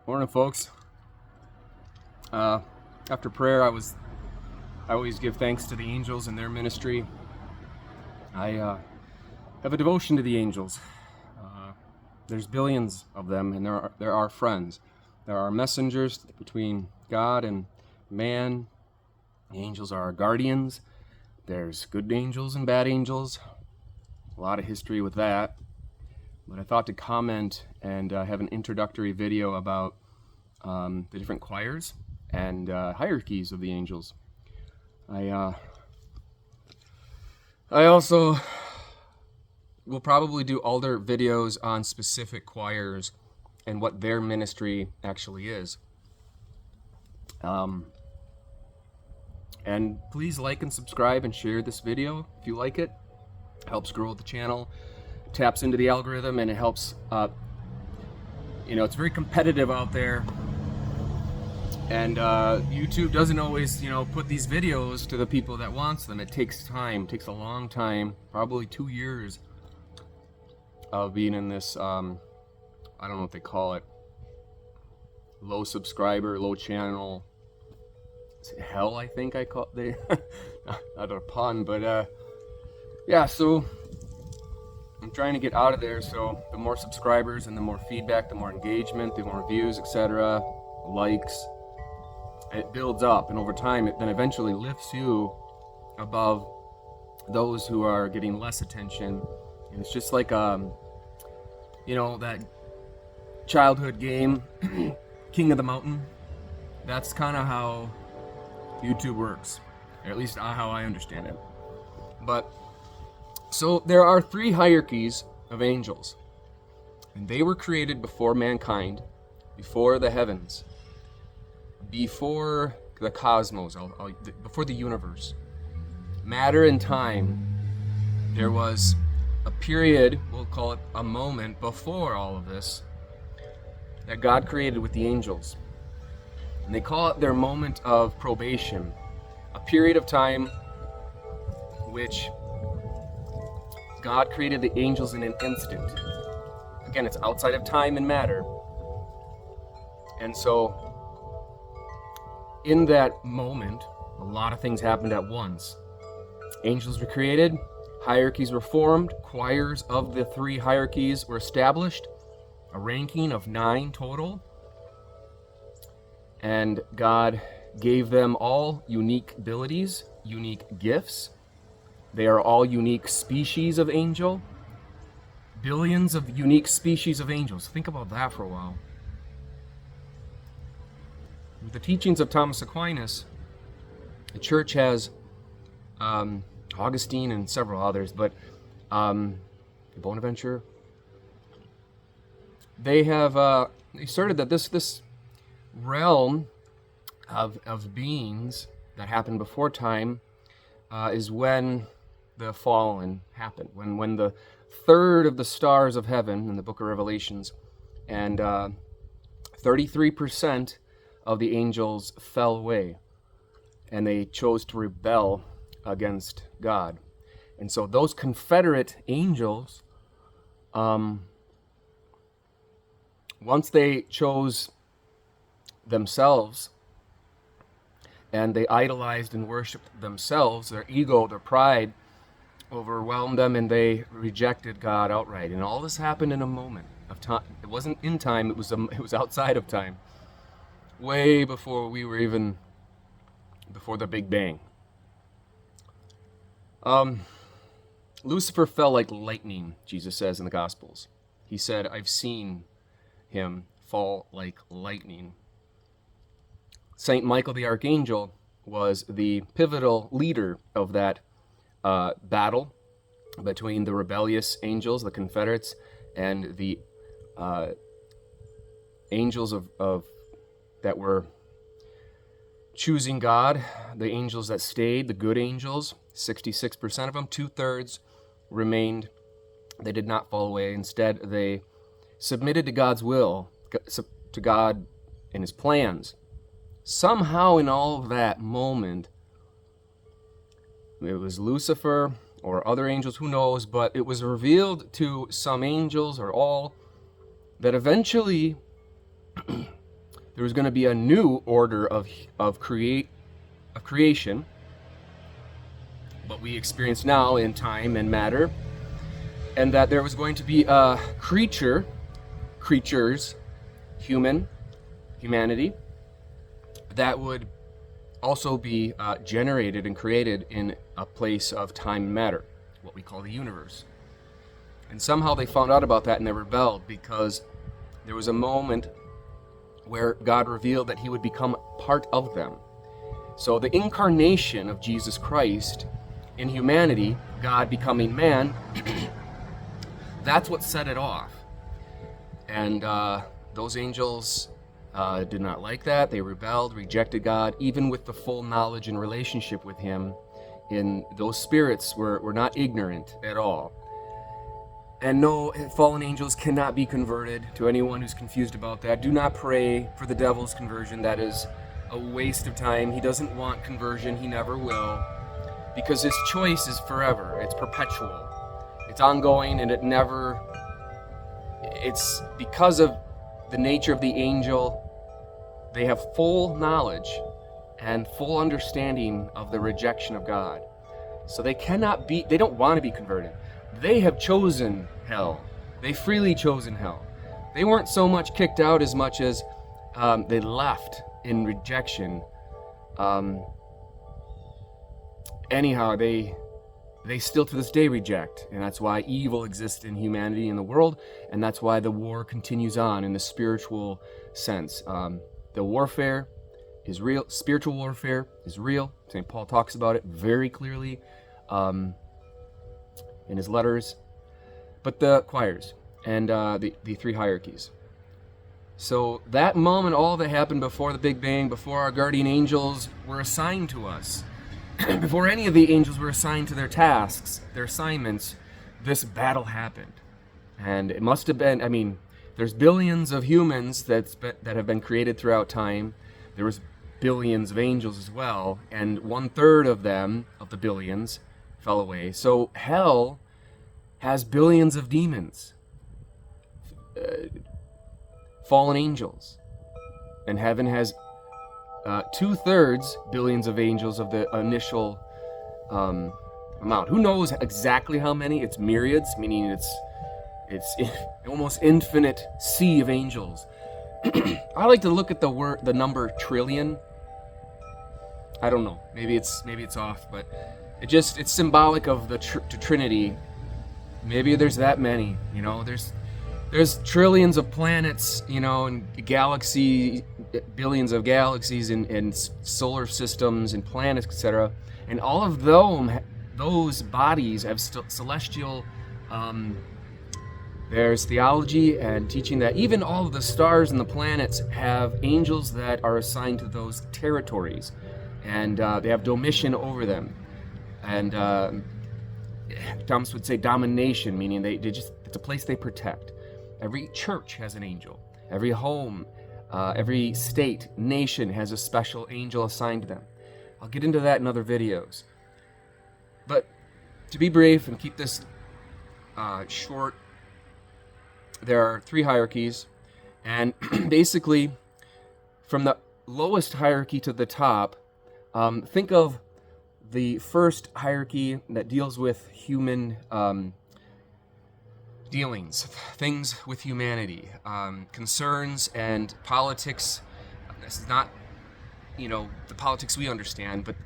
Morning, folks. After prayer, I always give thanks to the angels and their ministry. I have a devotion to the angels. There's billions of them, and there are friends. There are messengers between God and man. The angels are our guardians. There's good angels and bad angels. A lot of history with that. But I thought to comment and have an introductory video about the different choirs and hierarchies of the angels. I also will probably do older videos on specific choirs and what their ministry actually is. And please like and subscribe and share this video if you like it. Helps grow the channel, taps into the algorithm, and it helps. It's very competitive out there, and YouTube doesn't always, put these videos to the people that wants them. It takes time. It takes a long time, probably 2 years of being in this. I don't know what they call it. Low subscriber, low channel. Hell, I think I call they. Not a pun, but yeah. So I'm trying to get out of there. So the more subscribers and the more feedback, the more engagement, the more views, etc., likes, it builds up, and over time, it then eventually lifts you above those who are getting less attention. And it's just like that childhood game, King of the Mountain. That's kind of how YouTube works, or at least how I understand it. But so there are 3 hierarchies of angels, and they were created before mankind, before the heavens, before the cosmos, before the universe. Matter and time. There was a period, we'll call it a moment, before all of this that God created with the angels. And they call it their moment of probation, a period of time which God created the angels in an instant. Again, it's outside of time and matter. And so, in that moment, a lot of things happened at once. Angels were created, hierarchies were formed, choirs of the 3 hierarchies were established, a ranking of 9 total. And God gave them all unique abilities, unique gifts. They are all unique species of angel. Billions of unique species of angels. Think about that for a while. With the teachings of Thomas Aquinas, the church has Augustine and several others, but Bonaventure, they have asserted that this realm of beings that happened before time is when the fallen happened, when the third of the stars of heaven in the book of Revelations and 33% of the angels fell away, and they chose to rebel against God. And so those confederate angels, once they chose themselves and they idolized and worshiped themselves, their ego, their pride overwhelmed them, and they rejected God outright. And all this happened in a moment of time. It wasn't in time, it was outside of time, way before before the Big Bang. Lucifer fell like lightning, Jesus says in the Gospels. He said, I've seen him fall like lightning. Saint Michael the Archangel was the pivotal leader of that battle between the rebellious angels, the Confederates, and the angels of that were choosing God, the angels that stayed, the good angels, 66% of them, 2/3 remained. They did not fall away. Instead, they submitted to God's will, to God and his plans. Somehow in all of that moment, it was Lucifer or other angels, who knows, but it was revealed to some angels or all that eventually there was going to be a new order of creation, what we experience now in time and matter, and that there was going to be a creatures, humanity, that would also be generated and created in a place of time and matter, what we call the universe. And somehow they found out about that and they rebelled, because there was a moment where God revealed that he would become part of them. So the incarnation of Jesus Christ in humanity, God becoming man, that's what set it off. And those angels did not like that. They rebelled, rejected God, even with the full knowledge and relationship with him. And those spirits were not ignorant at all. And no, fallen angels cannot be converted. To anyone who's confused about that, do not pray for the devil's conversion. That is a waste of time. He doesn't want conversion. He never will. Because his choice is forever. It's perpetual. It's ongoing, and it's because of the nature of the angel. They have full knowledge and full understanding of the rejection of God. So they don't want to be converted. They have chosen hell. They freely chosen hell. They weren't so much kicked out as much as they left in rejection. Anyhow, they still to this day reject, and that's why evil exists in humanity in the world, and that's why the war continues on in the spiritual sense. The warfare is real. Spiritual warfare is real. St. Paul talks about it very clearly in his letters. But the choirs and the three hierarchies. So that moment, all that happened before the Big Bang, before our guardian angels were assigned to us, before any of the angels were assigned to their tasks, their assignments, this battle happened. And it must have been, there's billions of humans that have been created throughout time. There was billions of angels as well, and 1/3 of them, of the billions, fell away. So hell has billions of demons, fallen angels, and heaven has 2/3 billions of angels of the initial amount. Who knows exactly how many? It's myriads, meaning it's almost infinite sea of angels. I like to look at the number trillion. I don't know. Maybe it's off, but it's symbolic of the Trinity. Maybe there's that many. There's trillions of planets. And billions of galaxies and solar systems and planets, etc. And all of those bodies have celestial. There's theology and teaching that even all of the stars and the planets have angels that are assigned to those territories, and they have dominion over them. And Thomas would say domination, meaning it's a place they protect. Every church has an angel. Every home, every state, nation has a special angel assigned to them. I'll get into that in other videos. But to be brief and keep this short, there are three hierarchies, and basically from the lowest hierarchy to the top, think of the first hierarchy that deals with human dealings, things with humanity, concerns and politics. This is not, the politics we understand, but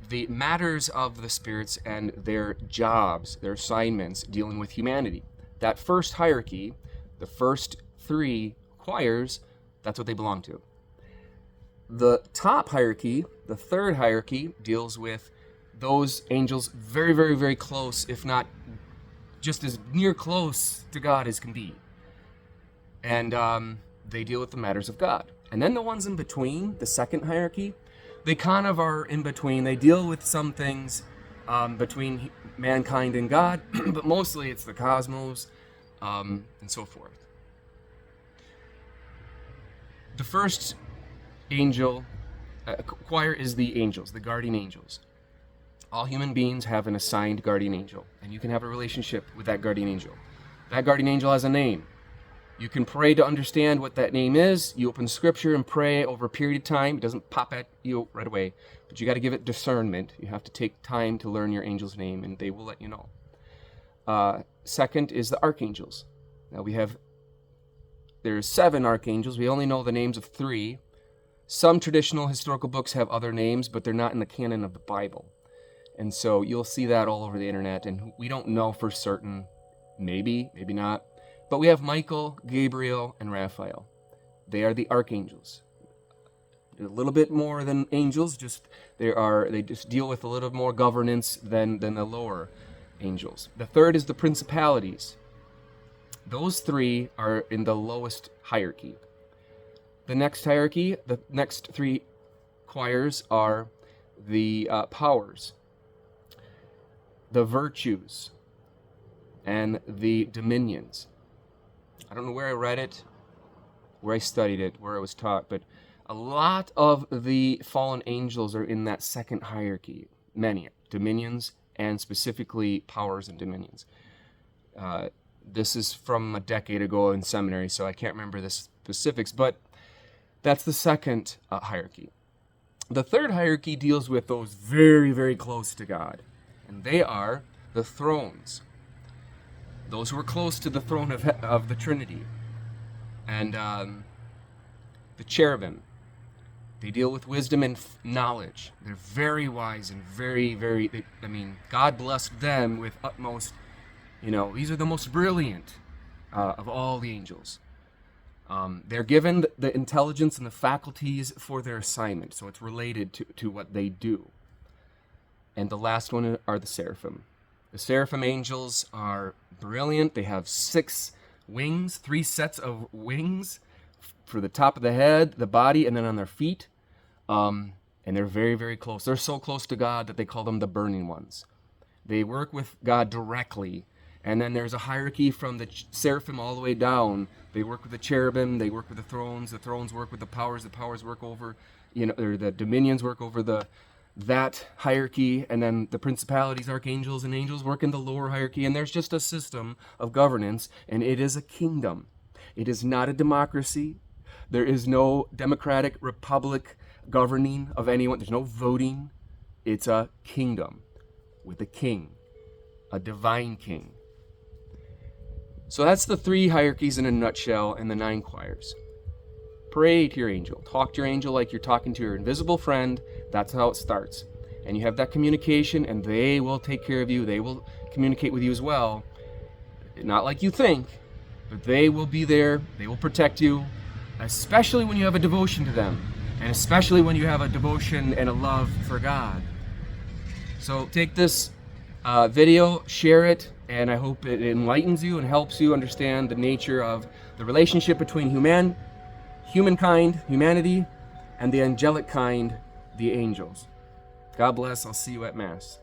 the matters of the spirits and their jobs, their assignments dealing with humanity. That first hierarchy, the first three choirs, that's what they belong to. The top hierarchy, the third hierarchy, deals with those angels very, very, very close, if not just as near close to God as can be. And they deal with the matters of God. And then the ones in between, the second hierarchy, they kind of are in between. They deal with some things between mankind and God, but mostly it's the cosmos and so forth. The first angel choir is the angels, the guardian angels. All human beings have an assigned guardian angel, and you can have a relationship with that guardian angel. That guardian angel has a name. You can pray to understand what that name is. You open scripture and pray over a period of time. It doesn't pop at you right away, but you got to give it discernment. You have to take time to learn your angel's name, and they will let you know. Second is the archangels. Now there's 7 archangels. We only know the names of 3. Some traditional historical books have other names, but they're not in the canon of the Bible. And so you'll see that all over the internet, and we don't know for certain. Maybe not. But we have Michael, Gabriel, and Raphael. They are the archangels. They're a little bit more than angels, they just deal with a little more governance than the lower angels. The third is the principalities. Those 3 are in the lowest hierarchy. The next hierarchy, the next 3 choirs are the powers, the virtues, and the dominions. I don't know where I read it, where I studied it, where it was taught, but a lot of the fallen angels are in that second hierarchy. Many dominions, and specifically powers and dominions. This is from a decade ago in seminary, so I can't remember the specifics, but that's the second hierarchy. The third hierarchy deals with those very, very close to God, and they are the thrones. Those who are close to the throne of the Trinity. And the cherubim. They deal with wisdom and knowledge. They're very wise and very, very, God blessed them with utmost, these are the most brilliant of all the angels. They're given the intelligence and the faculties for their assignment, so it's related to what they do. And the last one are the seraphim. The seraphim angels are brilliant. They have 6 wings, 3 sets of wings for the top of the head, the body, and then on their feet. And they're very, very close. They're so close to God that they call them the burning ones. They work with God directly. And then there's a hierarchy from the seraphim all the way down. They work with the cherubim. They work with the thrones work with the powers work over, or the dominions work over that hierarchy, and then the principalities, archangels, and angels work in the lower hierarchy, and there's just a system of governance, and it is a kingdom. It is not a democracy. There is no democratic republic governing of anyone. There's no voting. It's a kingdom with a king, a divine king. So that's the 3 hierarchies in a nutshell and the 9 choirs. Pray to your angel. Talk to your angel like you're talking to your invisible friend. That's how it starts. And you have that communication, and they will take care of you. They will communicate with you as well. Not like you think, but they will be there. They will protect you, especially when you have a devotion to them, and especially when you have a devotion and a love for God. So take this video, share it, and I hope it enlightens you and helps you understand the nature of the relationship between humankind, humanity, and the angelic kind, the angels. God bless. I'll see you at Mass.